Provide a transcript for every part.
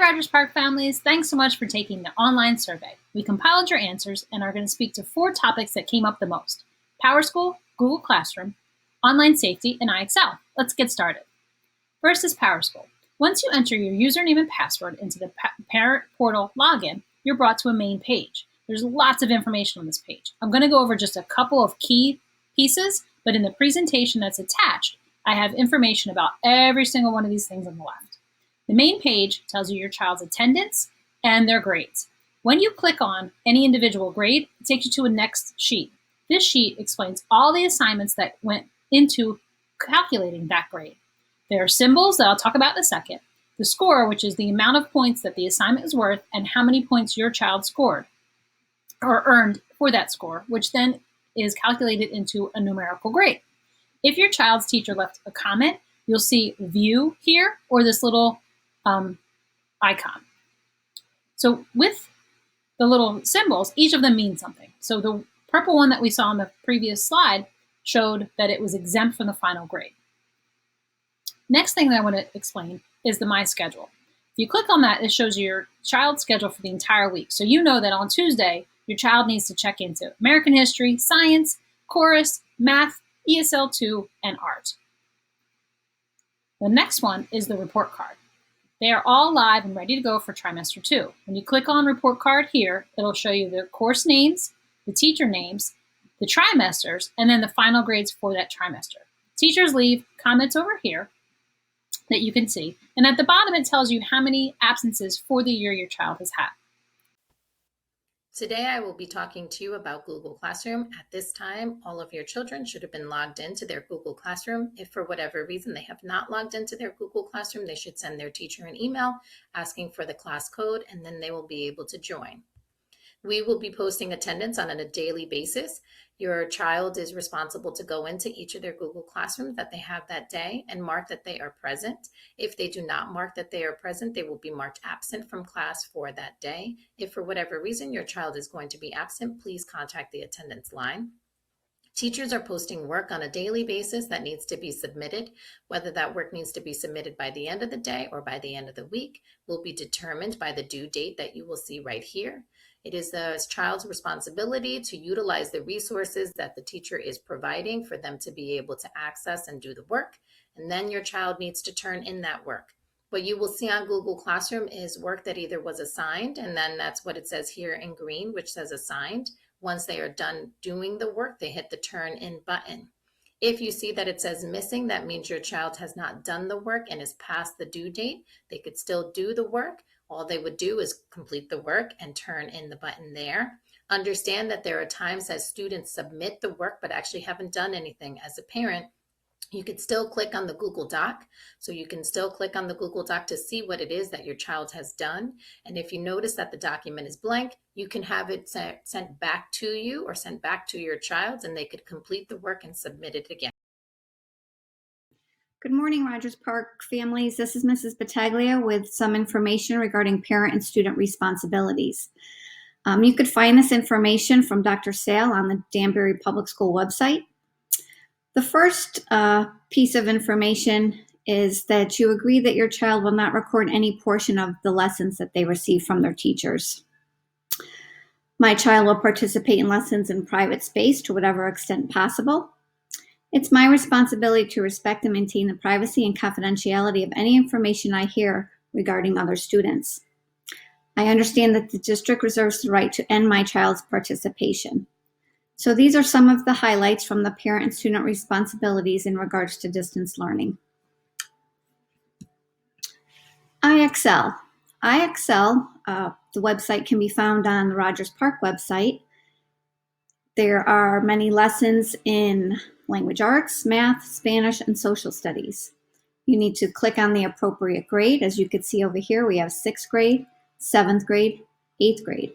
Rogers Park families, thanks so much for taking the online survey. We compiled your answers and are going to speak to 4 topics that came up the most: PowerSchool, Google Classroom, online safety, and IXL. Let's get started. First is PowerSchool. Once you enter your username and password into the parent portal login, you're brought to a main page. There's lots of information on this page. I'm going to go over just a couple of key pieces, but in the presentation that's attached, I have information about every single one of these things on the left. The main page tells you your child's attendance and their grades. When you click on any individual grade, it takes you to a next sheet. This sheet explains all the assignments that went into calculating that grade. There are symbols that I'll talk about in a second. The score, which is the amount of points that the assignment is worth and how many points your child scored or earned for that score, which then is calculated into a numerical grade. If your child's teacher left a comment, you'll see view here or this little icon. So with the little symbols, each of them means something. So the purple one that we saw on the previous slide showed that it was exempt from the final grade. Next thing that I want to explain is the My Schedule. If you click on that, it shows you your child's schedule for the entire week. So you know that on Tuesday, your child needs to check into American history, science, chorus, math, ESL 2, and art. The next one is the report card. They are all live and ready to go for trimester 2. When you click on report card here, it'll show you the course names, the teacher names, the trimesters, and then the final grades for that trimester. Teachers leave comments over here that you can see. And at the bottom, it tells you how many absences for the year your child has had. Today, I will be talking to you about Google Classroom. At this time, all of your children should have been logged into their Google Classroom. If for whatever reason they have not logged into their Google Classroom, they should send their teacher an email asking for the class code, and then they will be able to join. We will be posting attendance on a daily basis. Your child is responsible to go into each of their Google Classrooms that they have that day and mark that they are present. If they do not mark that they are present, they will be marked absent from class for that day. If for whatever reason your child is going to be absent, please contact the attendance line. Teachers are posting work on a daily basis that needs to be submitted. Whether that work needs to be submitted by the end of the day or by the end of the week will be determined by the due date that you will see right here. It is the child's responsibility to utilize the resources that the teacher is providing for them to be able to access and do the work. And then your child needs to turn in that work. What you will see on Google Classroom is work that either was assigned, and then that's what it says here in green, which says assigned. Once they are done doing the work, they hit the turn in button. If you see that it says missing, that means your child has not done the work and is past the due date. They could still do the work. All they would do is complete the work and turn in the button there. Understand that there are times that students submit the work but actually haven't done anything. As a parent, you could still click on the Google Doc. So you can still click on the Google Doc to see what it is that your child has done. And if you notice that the document is blank, you can have it sent back to you or sent back to your child, and they could complete the work and submit it again. Good morning, Rogers Park families. This is Mrs. Battaglia with some information regarding parent and student responsibilities. You could find this information from Dr. Sale on the Danbury Public School website. The first piece of information is that you agree that your child will not record any portion of the lessons that they receive from their teachers. My child will participate in lessons in private space to whatever extent possible. It's my responsibility to respect and maintain the privacy and confidentiality of any information I hear regarding other students. I understand that the district reserves the right to end my child's participation. So these are some of the highlights from the parent and student responsibilities in regards to distance learning. IXL. IXL, the website can be found on the Rogers Park website. There are many lessons in language arts, math, Spanish, and social studies. You need to click on the appropriate grade. As you can see over here, we have 6th grade, 7th grade, 8th grade.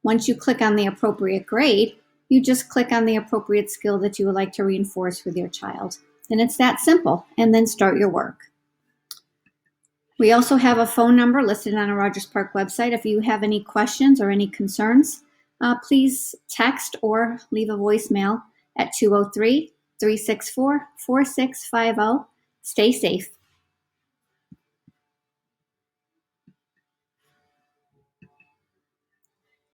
Once you click on the appropriate grade, you just click on the appropriate skill that you would like to reinforce with your child. And it's that simple, and then start your work. We also have a phone number listed on the Rogers Park website. If you have any questions or any concerns, please text or leave a voicemail at 203-364-4650. Stay safe.